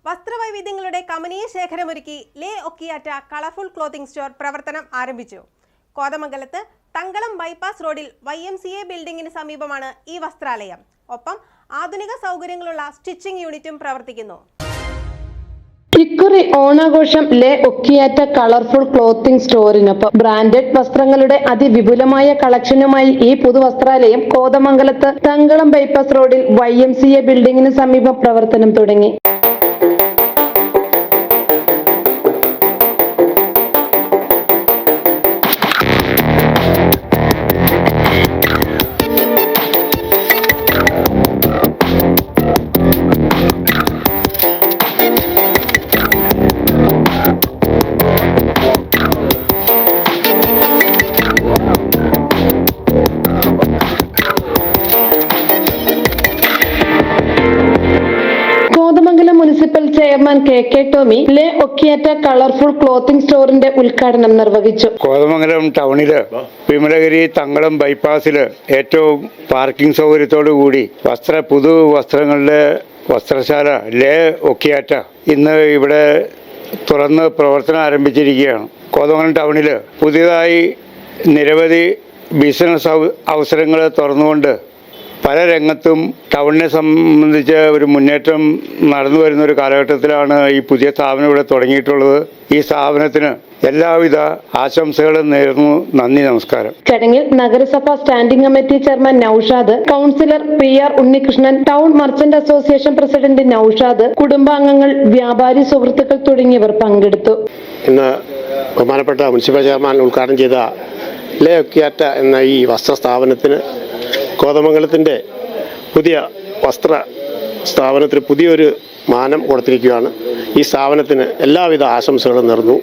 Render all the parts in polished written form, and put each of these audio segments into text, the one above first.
വസ്ത്രവൈവിധ്യങ്ങളുടെ കമനീയ ശേഖരമൊരുക്കി ലേ ഒക്കിയാറ്റ colourful clothing store പ്രവർത്തനം ആരംഭിച്ചു. കോതമംഗലത്ത് തങ്കളം ബൈപ്പാസ് റോഡിൽ YMCA ബിൽഡിംഗിന് സമീപമാണ് ഈ വസ്ത്രാലയം. ഒപ്പം ആധുനിക സൗകര്യങ്ങളുള്ള സ്റ്റിച്ചിംഗ് യൂണിറ്റും പ്രവർത്തിക്കുന്നു. ഇക്കുറി ഓണാഘോഷം ലേ ഒക്കിയാറ്റ കളർഫുൾ ക്ലോത്തിംഗ് സ്റ്റോറിനൊപ്പം ബ്രാൻഡഡ് വസ്ത്രങ്ങളുടെ അതിവിപുലമായ കളക്ഷനുമായി ഈ പുതുവസ്ത്രാലയം കോതമംഗലത്ത് തങ്കളം ബൈപ്പാസ് റോഡിൽ YMCA ബിൽഡിംഗിന് സമീപം പ്രവർത്തനം തുടങ്ങി. Kothamangalam municipal chairman KK Tomy ലേ ഒക്കിയാറ്റ കളർഫുൾ ക്ലോത്തിംഗ് സ്റ്റോറിന്റെ ഉദ്ഘാടനം നിർവഹിച്ചു. കോതമംഗലം ടൗണില് വിമലഗിരി തങ്കളം ബൈപ്പാസില് ഏറ്റവും പാർക്കിംഗ് സൗകര്യത്തോടു കൂടി പുതു വസ്ത്രങ്ങളുടെ വസ്ത്രശാല ലേ ഒക്കിയാറ്റ ഇന്ന് ഇവിടെ തുറന്ന് പ്രവർത്തനം ആരംഭിച്ചിരിക്കുകയാണ്. കോതമംഗലം ടൗണില് പുതിയതായി നിരവധി ബിസിനസ് അവസരങ്ങൾ തുറന്നുകൊണ്ട് പല രംഗത്തും ടൗണിനെ സംബന്ധിച്ച് ഒരു മുന്നേറ്റം നടന്നു വരുന്ന ഒരു കാലഘട്ടത്തിലാണ് ഈ പുതിയ സ്ഥാപനം ഇവിടെ തുടങ്ങിയിട്ടുള്ളത്. ഈ സ്ഥാപനത്തിന് എല്ലാവിധ ആശംസകളും നേരുന്നു. നന്ദി, നമസ്കാരം. ചടങ്ങിൽ നഗരസഭ standing committee chairman Naushad, councillor PR Unnikrishnan, town merchant association president Naushad, കുടുംബാംഗങ്ങൾ, വ്യാപാരി സുഹൃത്തുക്കൾ തുടങ്ങിയവർ പങ്കെടുത്തു. ഇന്ന് ബഹുമാനപ്പെട്ട മുനിസിപ്പൽ ചെയർമാൻ ഉദ്ഘാടനം ചെയ്ത ലേ ഒക്കിയാറ്റ എന്ന ഈ വസ്ത്ര സ്ഥാപനത്തിന് കോതമംഗലത്തിൻ്റെ പുതിയ വസ്ത്ര സ്ഥാപനത്തിന് പുതിയൊരു മാനം കൊടുത്തിരിക്കുകയാണ്. ഈ സ്ഥാപനത്തിന് എല്ലാവിധ ആശംസകളും നേർന്നു.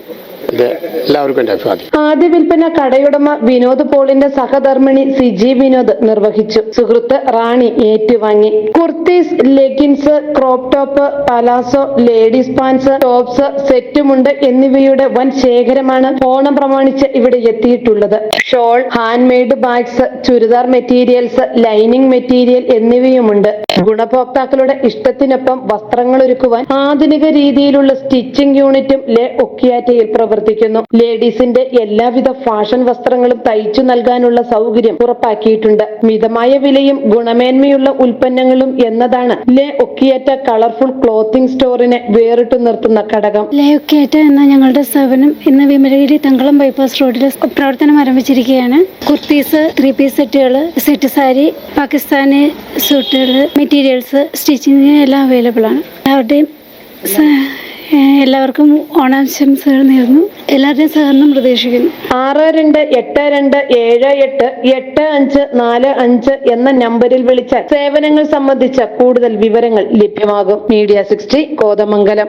എല്ലാവർക്കും എൻ്റെ അഭിവാദ്യം. ആദ്യ വിൽപ്പന കടയുടമ വിനോദ് പോളിന്റെ സഹധർമ്മിണി സിജി വിനോദ് നിർവഹിച്ചു. സുഹൃത്ത് റാണി ഏറ്റുവാങ്ങി. Kurtis, leggings, crop top, palazzo, ladies pants, tops, സെറ്റുമുണ്ട് എന്നിവയുടെ വൻ ശേഖരമാണ് ഓണം പ്രമാണിച്ച് ഇവിടെ എത്തിയിട്ടുള്ളത്. Shawl, handmade bags, churidar materials, lining material എന്നിവയുമുണ്ട്. ഗുണഭോക്താക്കളുടെ ഇഷ്ടത്തിനൊപ്പം വസ്ത്രങ്ങൾ ഒരുക്കുവാൻ ആധുനിക രീതിയിലുള്ള സ്റ്റിച്ചിംഗ് യൂണിറ്റും ലേ ഒക്കിയാറ്റയിൽ പ്രവർത്തിക്കുന്നു. ലേഡീസിന്റെ എല്ലാവിധ ഫാഷൻ വസ്ത്രങ്ങളും തയ്ച്ചു നൽകാനുള്ള സൗകര്യം ഉറപ്പാക്കിയിട്ടുണ്ട്. മിതമായ വിലയും ഗുണമേന്മയുള്ള ഉൽപ്പന്നങ്ങളും എന്നതാണ് ലേ ഒക്കിയാറ്റ കളർഫുൾ ക്ലോത്തിംഗ് സ്റ്റോറിനെ വേറിട്ടു നിർത്തുന്ന ഘടകം. ലേ ഒക്കിയാറ്റ എന്ന ഞങ്ങളുടെ സ്ഥാപനം ഇന്ന് വിമലഗിരി തങ്കളം ബൈപ്പാസ് റോഡിൽ പ്രവർത്തനം ആരംഭിച്ചിരിക്കുകയാണ്. കുർത്തീസ്, 3 പീസ് സെറ്റുകൾ, സെറ്റ് സാരി, പാകിസ്ഥാനി സൂട്ടുകൾ, മെറ്റീരിയൽസ്, സ്റ്റിച്ചിങ് എല്ലാം അവൈലബിൾ ആണ്. എല്ലാവർക്കും ഓണാശംസകൾ നേർന്നു. എല്ലാവരുടെയും സഹകരണം പ്രതീക്ഷിക്കുന്നു. 6282788545 എന്ന നമ്പറിൽ വിളിച്ചാൽ സേവനങ്ങൾ സംബന്ധിച്ച കൂടുതൽ വിവരങ്ങൾ ലഭ്യമാകും. മീഡിയ 60 കോതമംഗലം.